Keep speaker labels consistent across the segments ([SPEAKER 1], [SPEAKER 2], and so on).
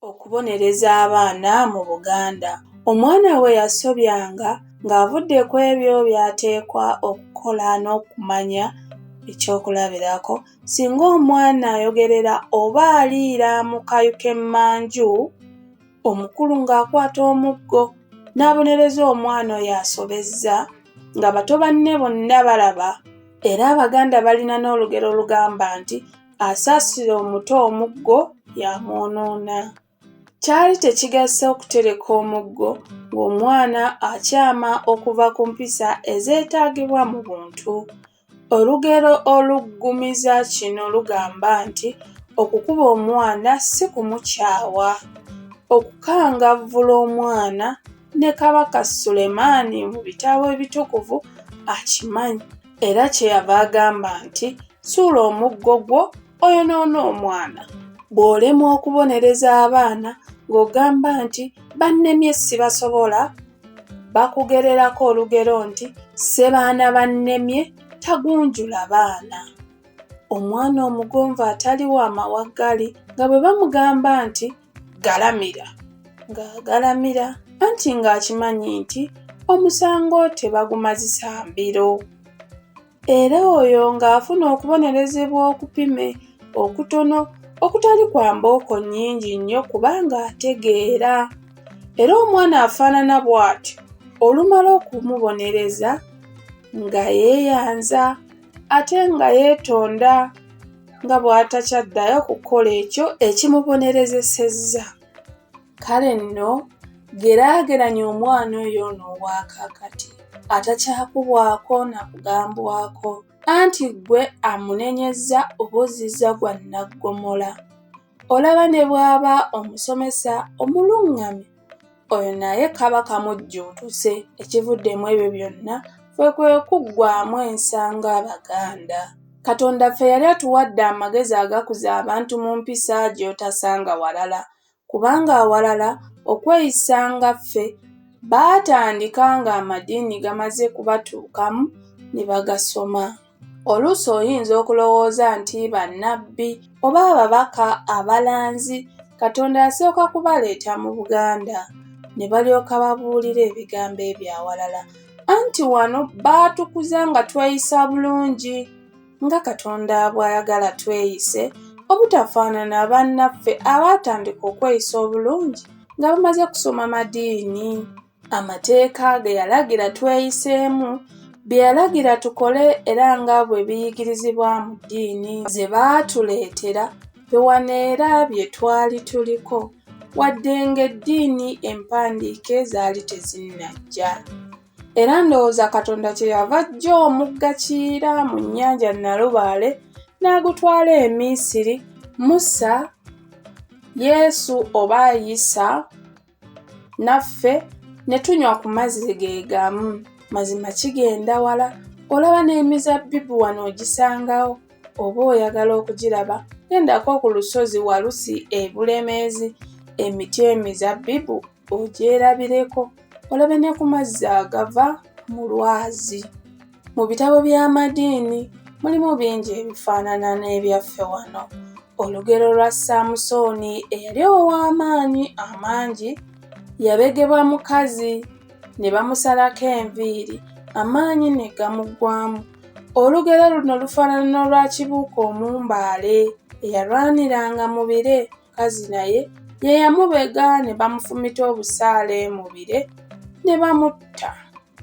[SPEAKER 1] Okubonereza abaana mu Buganda. Omwana we yasobyanga ng'avudde ku ebyo by'ateekwa okukola n'okumanya ekyokulabirako. Singa omwana ayogerera oba aliira mu kayu k'emmanju, omukulu ng'akwata omuggo n'abonereza omwana oyo asobezza, nga bato banne bonna balaba. Era Abaganda balina n'olugero olugamba nti asaasira omuto omuggo y'amwonoona. Kyali tekigasa okutereka omuggo ng'omwana akyama okuva ku mpisa ezeetaagibwa mu buntu. Olugero oluggumiza kino lugamba nti okukuba omwana si kumukyawa. Okukangavvula omwana ne Kabaka Sulemaani mu bitabo ebitukuvu akimanyi, era kyeyava agamba nti suula omuggo gwo oyonoona omwana. Bw'olemwa okubonereza abaana ng'ogamba nti bannemye sibasobola, bakugererako olugero nti ssebaana bannemye tagunjula baana. Omwana omugonvu ataliwo amawaggali nga bwe bamugamba nti galamira, ng'agalamira anti ng'akimanyi nti omusango tebagumazisa mbiro. Era oyo ng'afuna okubonerezebwa okupime okutono okutali kwa mbooko nnyingi nnyo kubanga ategeera. Era omwana afaanana bw'atyo olumala okumubonereza nga yeeyanza ate nga yeetonda nga bw'atakyaddayo kukola ekyo ekimubonerezesezza. Kale nno geraageranya omwana oyo n'owakaakati atakyakubwako na kugambwako anti ggwe amunenyezza oba ozizza gwa nnaggomola. Olaba ne bw'aba omusomesa omuluŋŋame, oyo naye kaba kamujjuutuse. Ekivuddemu ebyo byonna kwe kuggwaamu ensanga Abaganda. Katonda ffe yali atuwadde amagezi agakuza abantu mu mpisa gy'otasanga walala, kubanga awalala okweyisa nga ffe baatandika ng'amadiini gamaze kubatuukamu ne bagasoma. Oluusi oyinza okulowooza nti bannabbi oba ababaka abalanzi Katonda yasooka kubaleeta mu Buganda ne balyoka babuulira ebigambo ebyawalala, anti wano baatukuza nga tweyisa bulungi nga Katonda bw'ayagala tweyise, obutafaanana bannaffe abaatandika okweyisa obulungi nga bamaze kusoma madiini. Amateeka ge yalagira tweyiseemu, bye yalagira tukole era nga bwe biyigirizibwa mu ddiini ze baatuleetera biwaneera bye twali tuliko, wadde ng'eddiini empandiike zaali tezinnajja. Era ndowooza Katonda kyeyava ajja omugga Kiyira mu nnyanja Nalubaale n'agutwala e Misiri. Musa, Yesu oba Isa naffe ne tunywa ku mazzi ge gamu. Mazima kigenda wala. Olaba n'emizabbibu wano ogisangawo, oba oyagala okugiraba gendako ku lusozi Walusi e Bulemeezi, emiti emizabbibu ogyerabireko, olabe ne ku mazzi agava mu lwazi. Mu bitabo by'amadiini mulimu bingi ebifaanana n'ebyaffe wano. Olugero lwa Samusooni eyali ow'amaanyi amangi, yabegebwa mukazi ne bamusalako enviiri, amaanyi ne gamuggwaamu. Olugero luno lufaanana n'olwa Kibuuka Omumbaale eyalwaniranga mu bire, mukazi naye ye yamubega ne bamufumita obusaale mu bire ne bamutta.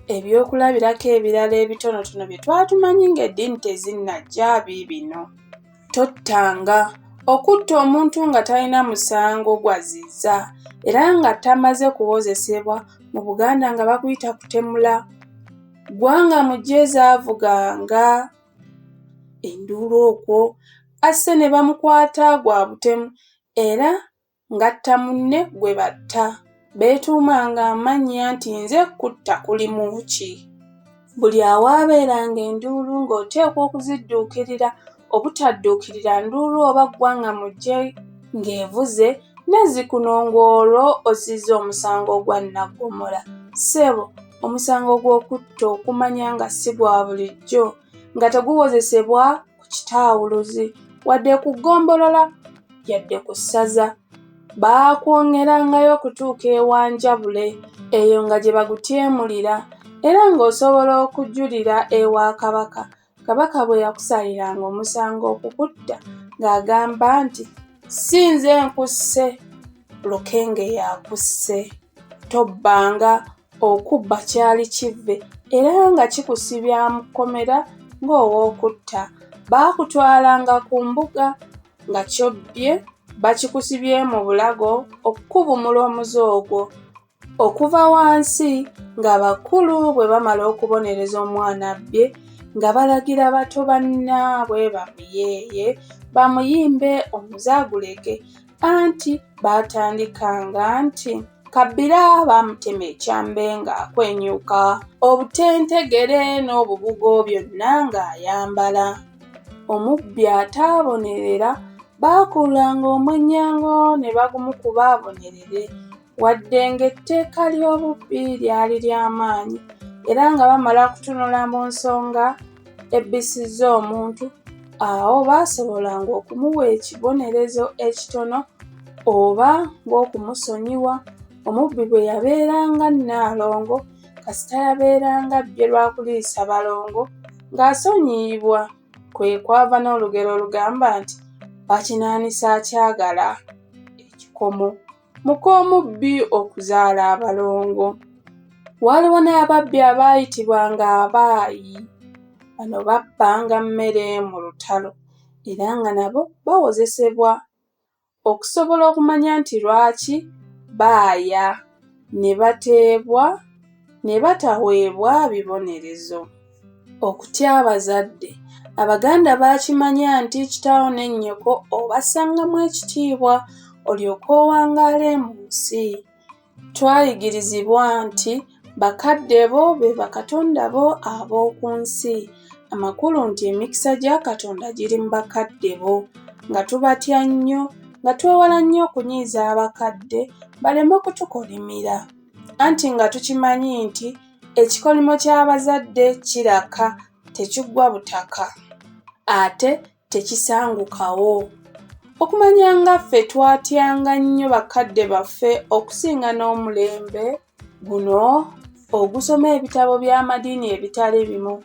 [SPEAKER 1] Ebyokulabirako ebirala ebitonotono bye twatumanyi ng'eddiini tezinnajja biibino. Tottanga. Okutta omuntu nga talina musango gwazizza era nga tamaze kuwozesebwa mu Buganda nga bakuyita kutemula. Ggwanga mu Jjeeza avuganga enduulu okwo, asse ne bamukwata gwa butemu era ng'atta munne gwe batta. Beetuumanga amannya nti nze kutta kulimu ki. Buli awaabeeranga enduulu ng'oteekwa okuzidduukirira, obutadduukirira nduulu oba ggwanga mu ggye ng'evuze, Nazzikuno ng'olwo ozizza omusango gwa nnaggomola. Ssebo, omusango gw'okutta okumanya nga si gwa bulijjo, nga teguwozesebwa ku kitaawuluzi wadde ku ggombolola yadde ku ssaza. baakwongerangayo okutuuka ewanjabule eyo nga gye bagutyemulira era ng'osobola okujulira ewa kabaka. Kabaka bwe yakusaliranga omusango okukutta ng'agamba nti si nze nkusse, Lukenge yakusse. Tobbanga, okubba kyali kivve era nga kikusibya mu kkomera ng'owookutta. Baakutwalanga ku mbuga nga kyobbye bakikusibye mu bulago okukubumula omuzoogo. Okuva wansi ng'abakulu bwe bamala okubonereza omwana abbye nga balagira bato bannaabwe bamuyeeye bamuyimbe omuzaaguleke, anti baatandikanga nti Kabbira baamutema ekyambe ng'akwenyuka, obutentegere n'obubugo byonna ng'ayambala. Omubbi ataabonerera baakulanga omwennyango ne bagumukuba abonerere, wadde ng'etteeka ly'obubbi lyali ly'amaanyi era nga bamala kutunula mu nsonga ebbisizza omuntu, awo baasobolanga okumuwa ekibonerezo ekitono oba ng'okumusonyiwa. Omubbi bwe yabeeranga Nnaalongo kasita yabeeranga abbye lwa kuliisa balongo ng'asonyiyibwa, kwe kwava n'olugero olugamba nti bakinaanisa akyagala ekikomo, muko omubbi okuzaala abalongo. Waaliwo n'ababbi abaayitibwanga abaayi. Bano babbanga mmere mu lutalo era nga nabo bawozesebwa. Okusobola okumanya nti lwaki baaya ne bateebwa ne bataweebwa bibonerezo. Okutya abazadde. Abaganda baakimanya nti kitaawo ne nnyoko obassangamu ekitiibwa olyoke owangaale mu nsi. Twayigirizibwa nti bakadde bo be bakatonda bo ab'oku nsi. Amakulu nti emikisa gya Katonda giri mu bakadde bo, nga tubatya nnyo, nga twewala nnyo okunyiiza abakadde baleme kutukolimira, anti nga tukimanyi nti ekikolimo ky'abazadde kiraka, tekiggwa butaka, ate tekisangukawo. Okumanya nga ffe twatyanga nnyo bakadde baffe okusinga n'omulembe guno ogusoma ebitabo by'amadiini ebitali bimu,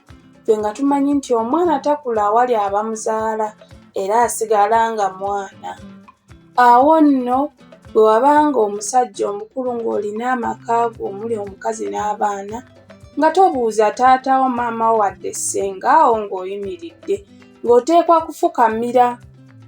[SPEAKER 1] ffe nga tumanyi nti omwana takula awali abamuzaala era asigala nga mwana. Awo nno bwe wabanga omusajja omukulu ng'olina amaka go omuli omukazi n'abaana, nga tobuuza taatawo maamawo wadde ssengaawo ng'oyimiridde, ng'oteekwa kufukamira.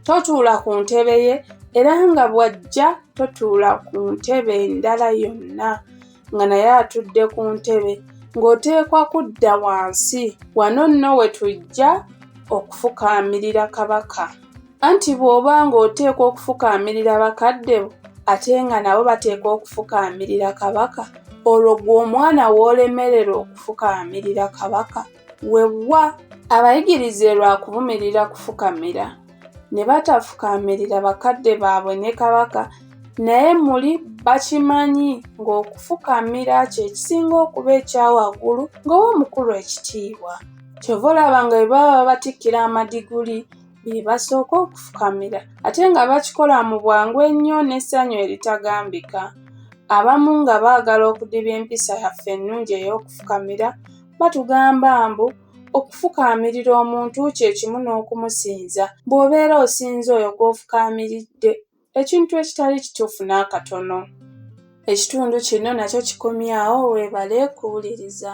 [SPEAKER 1] Totuula ku ntebe ye era nga bw'ajja totuula ku ntebe endala yonna, nga naye atudde ku ntebe ng'oteekwa kudda wansi. Wano nno we tujja okufukaamirira kabaka. Anti bw'oba ng'oteekwa okufukaamirira bakadde bo ate nga nabo bateekwa okufukaamirira kabaka, olwo gwe omwana w'olemererwa okufukaamirira kabaka wewa. Abayigirize lwa kuvumirira kufukamira ne batafukaamirira bakadde baabwe ne kabaka, naye muli bakimanyi ng'okufukamira kye kisinga okuba ekyawaggulu ng'owa omukulu ekitiibwa. Kyova olaba nga bwe baba babatikkira amadiguli be basooka okufukamira, ate nga bakikola mu bwangu ennyo n'essanyu eritagambika. Abamu nga baagala okudibya empisa yaffe ennungi ey'okufukamira, batugamba mbu okufukaamirira omuntu kye kimu n'okumusinza. Bw'obeera osinza oyo gw'ofukaamiridde, ekintu ekitali kituufu n'akatono. Ekitundu kino nakyo kikomyawo. Weebale kuwuliriza.